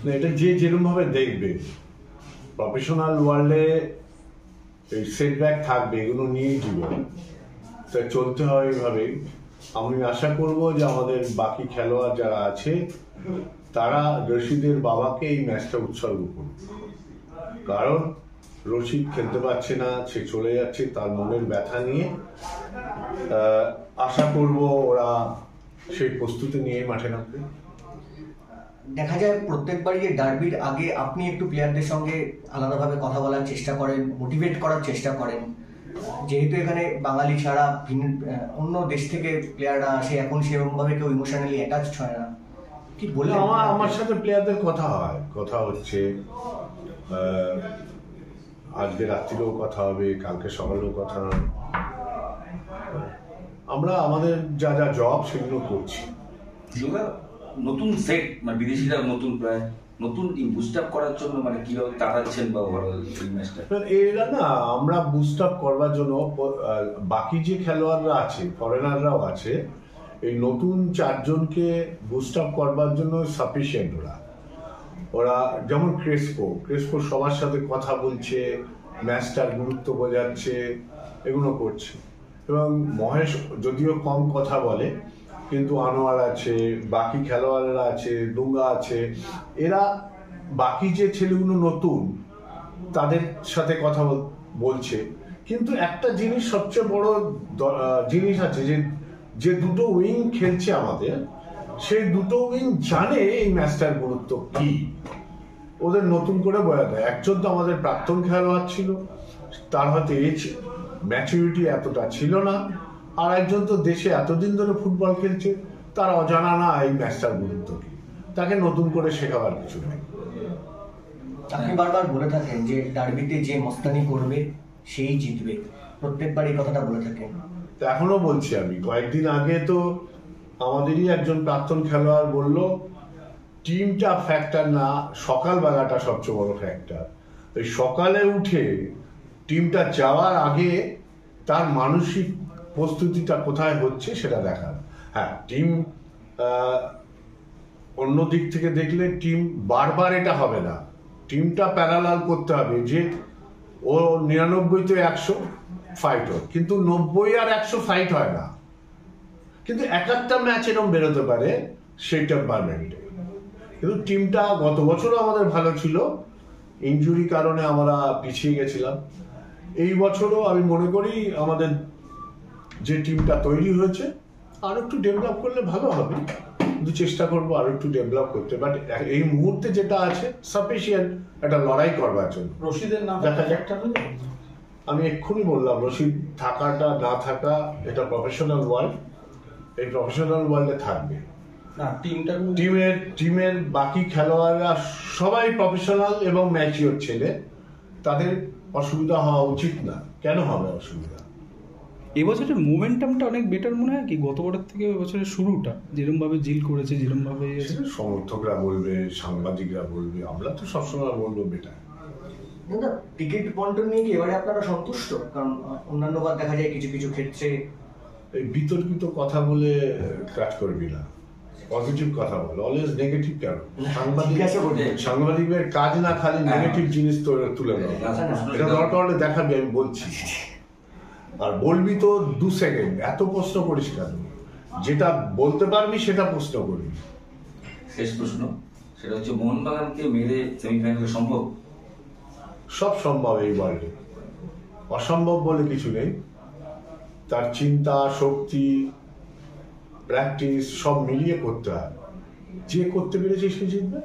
এটা যে যেরকম ভাবে দেখবে, প্রফেশনাল ওয়ার্ল্ডে এই সেটব্যাক থাকবে, এগুলো নিয়েই জীবন, তাই চলতে হয় এইভাবেই। আমি আশা করব যে আমাদের বাকি খেলোয়াড় যারা আছে তারা রশিদের বাবাকে এই ম্যাচটা উৎসর্গ করবে, কারণ রশিদ খেলতে পারছে না, সে চলে যাচ্ছে, তার মনের ব্যথা নিয়ে। আশা করব ওরা সেই প্রস্তুতি নিয়ে মাঠে নামবে। দেখা যায় প্রত্যেকবারই যে ডার্বির আগে আপনি একটু প্লেয়ারদের সঙ্গে আলাদাভাবে কথা বলার চেষ্টা করেন, মোটিভেট করার চেষ্টা করেন, যেহেতু এখানে বাঙালি ছাড়া অন্য দেশ থেকে প্লেয়াররা আসে, এখন সেরকমভাবে কেউ ইমোশনালি অ্যাটাচড হয় না, কি বললে? আমার সাথে প্লেয়ারদের কথা হয়, কথা হচ্ছে, আজকে রাত্রিরেও কথা হবে, কালকে সকালেও কথা হবে। আমরা আমাদের যা যা জব সেগুলো করছি। নতুন সেট মানে বিদেশিরা নতুন প্রায় নতুন বুস্ট আপ করার জন্য মানে কিভাবে তাড়াচ্ছেন বা ওভারঅল ম্যাচটা এরা না, আমরা বুস্ট আপ করবার জন্য বাকি যে খেলোয়াড়রা আছে, ফরেনাররাও আছে, এই নতুন 4 জনকে বুস্ট আপ করবার জন্য সাফিসিয়েন্ট। ওরা যেমন ক্রেসপো সবার সাথে কথা বলছে, ম্যাচটার গুরুত্ব বোঝাচ্ছে, এগুলো করছে। এবং মহেশ যদিও কম কথা বলে, কিন্তু আনোয়ার আছে, বাকি খেলোয়াড়রা আছে, ডুঙ্গা আছে, এরা বাকি যে ছেলেগুলো নতুন তাদের সাথে কথা বলছে। কিন্তু একটা জিনিস, সবচেয়ে বড় জিনিস আছে, যে দুটো উইং খেলছে আমাদের, সেই দুটো উইং জানে এই ম্যাচটার গুরুত্ব কি, ওদের নতুন করে বোঝা দেয়। একজন তো আমাদের প্রাক্তন খেলোয়াড় ছিল, তার হয়তো এজ ম্যাচুরিটি এতটা ছিল না, আর একজন তো দেশে এতদিন ধরে ফুটবল খেলছে, তার অজানা না এই ম্যাচটার গুরুত্ব কি, তাকে নতুন করে শেখাবার কিছু নেই। আপনি বারবার বলে থাকেন যে ডার্বিতে যে মস্তানি করবে সেই জিতবে, প্রত্যেকবার এই কথাটা বলে থাকেন। তো এখনো বলছি। আমি কয়েকদিন আগে তো আমাদেরই একজন প্রাক্তন খেলোয়াড় বলল, টিমটা ফ্যাক্টর না, সকালবেলাটা সবচেয়ে বড় ফ্যাক্টর। ওই সকালে উঠে টিমটা যাওয়ার আগে তার মানসিক প্রস্তুতিটা কোথায় হচ্ছে সেটা দেখার। হ্যাঁ, টিম অন্য দিক থেকে দেখলে টিম বারবার এটা হবে না, টিমটা প্যারালাল করতে হবে, যে ও 99 তে 100 ফাইট হয়, কিন্তু 90 আর 100 ফাইট হয় না। কিন্তু একটা ম্যাচ এরকম বেরোতে পারে, সেইটা পারমানেন্ট। কিন্তু টিমটা গত বছরও আমাদের ভালো ছিল, ইনজুরি কারণে আমরা পিছিয়ে গেছিলাম। এই বছরও আমি মনে করি আমাদের যে টিমটা তৈরি হয়েছে আর একটু ডেভেলপ করলে ভালো হবে, কিন্তু চেষ্টা করবো আরো একটু ডেভেলপ করতে। বাট এই মুহূর্তে যেটা আছে সাফিসিয়েন্ট একটা লড়াই করবার জন্য। রশিদের নাম দেখা যাক। আমি এক্ষুনি বললাম, রশিদ থাকাটা না থাকা এটা প্রফেশনাল ওয়ার্ল্ড, এই প্রফেশনাল ওয়ার্ল্ডে থাকবে। টিমের বাকি খেলোয়াড়রা সবাই প্রফেশনাল এবং ম্যাচিওর ছেলে, তাদের অসুবিধা হওয়া উচিত না। কেন হবে অসুবিধা? এবছরের মোমেন্টামটা অনেক বেটার মনে হয় কি গতবারের থেকে? এবছরের শুরুটা যেরকম ভাবে জিল করেছে, যেরকম ভাবে সমর্থকরা বলবে, সাংবাদিকরা বলবে, আমরা তো সবসময় বলবো বেটার। টিকিট বন্টন নিয়ে কি এবারে আপনারা সন্তুষ্ট? কারণ অন্যান্যবার দেখা যায় কিছু কিছু ক্ষেত্রে এই বিতর্কিত কথা বলে কাজ করবি না, পজিটিভ কথা বল। অলওয়েজ নেগেটিভ কেন? সাংবাদিকের কাজ না খালি নেগেটিভ জিনিস তুলে নেওয়া, এটা দরকার হলে দেখাবি, আমি বলছি। আর বলবি তো 2 সেকেন্ড, এত প্রশ্ন করিস কেন? যেটা বলতে পারবি সেটা প্রশ্ন করবি। শেষ প্রশ্ন, সেটা হচ্ছে মোহনবাগানকে মেরে সেমিফাইনালে সম্ভব? সব সম্ভব এই ওয়ার্ল্ডে, অসম্ভব বলে কিছু নেই। তার চিন্তা শক্তি, প্র্যাকটিস সব মিলিয়ে করতে হয়। যে করতে পেরেছে সে জিতবে।